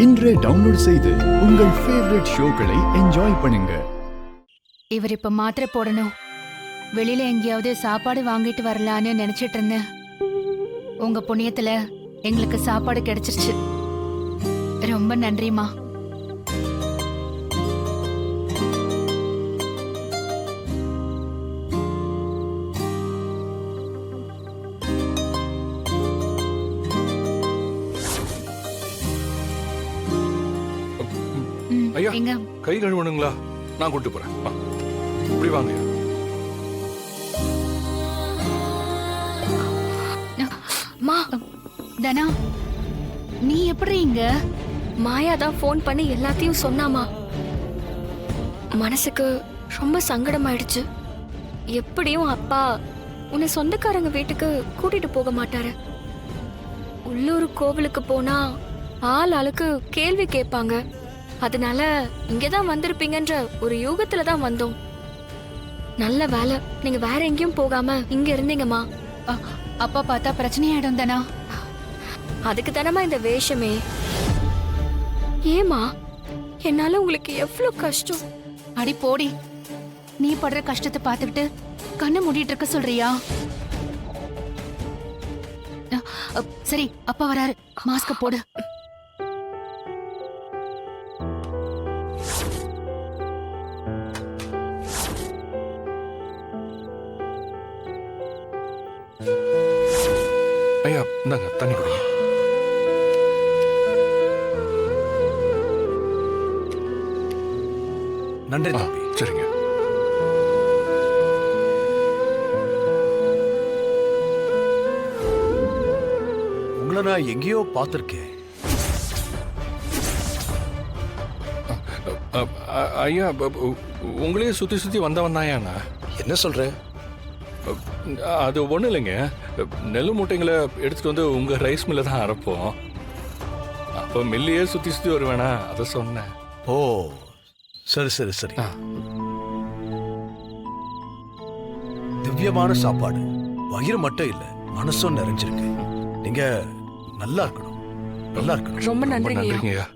இன்றே டவுன்லோட் செய்து உங்கள் ஃபேவரட் ஷோக்களை என்ஜாய் பண்ணுங்க. இவர் இப்ப மாத்திரை போடணும். வெளியில எங்கேயாவது சாப்பாடு வாங்கிட்டு வரலான்னு நினைச்சிட்டு இருந்தேன். உங்க புண்ணியத்துல எங்களுக்கு சாப்பாடு கிடைச்சிருச்சு. ரொம்ப நன்றிமா. ஐயா, கை கழுவணுங்களா? நான் கூட்டு போறேன். இப்படி வாங்க. தனா, நீ எப்படி இங்க? மாயா தான் போன் பண்ணி எல்லாத்தையும் சொன்னாமா. மனசுக்கு ரொம்ப சங்கடமாயிடுச்சு. எப்படியும் அப்பா உன்னை சொந்தக்காரங்க வீட்டுக்கு கூட்டிட்டு போக மாட்டாரு. உள்ளூர் கோவிலுக்கு போனா ஆளுக்கு கேள்வி கேட்பாங்க. அதனால இங்கதான் வந்திருப்பீங்கன்ற ஒரு யூகத்துல தான் வந்தோம். நல்ல வேலை நீங்க வேற எங்கேயும் போகாம இங்க இருந்தீங்கம்மா. அப்பா பார்த்தா பிரச்சனையாயிடும் தானா? அதுக்கு தானமா இந்த வேஷமே. ஏமா, என்னால உங்களுக்கு எவ்வளவு கஷ்டம். அடி போடி, நீ படுற கஷ்டத்தை பார்த்துக்கிட்டு கண்ணு மூடிட்டு இருக்க சொல்றியா? சரி, அப்பா வராரு, மாஸ்க போடு. ஐயா, இந்தாங்க தண்ணி குடிங்க. நன்றி தம்பி. சரிங்க. உங்களை நான் எங்கேயோ பார்த்திருக்கேன். ஐயா, உங்களையே சுத்தி சுத்தி வந்தவன் தான். என்ன சொல்ற? அது ஒன்றும் இல்லைங்க. நெல் மூட்டைங்களை எடுத்துட்டு வந்து உங்க ரைஸ் மில்ல தான் அரைப்போம். அப்போ மில்லையே சுத்தி சுத்தி வருவேனா, அதை சொன்னேன். ஓ, சரி சரி சரி. திவ்யமான சாப்பாடு. வயிறு மட்டும் இல்ல, மனசும் நிறைஞ்சிருக்கு. நீங்க நல்லா இருக்கணும், நல்லா இருக்கணும். ரொம்ப நன்றிங்க. நன்றிங்கய்யா.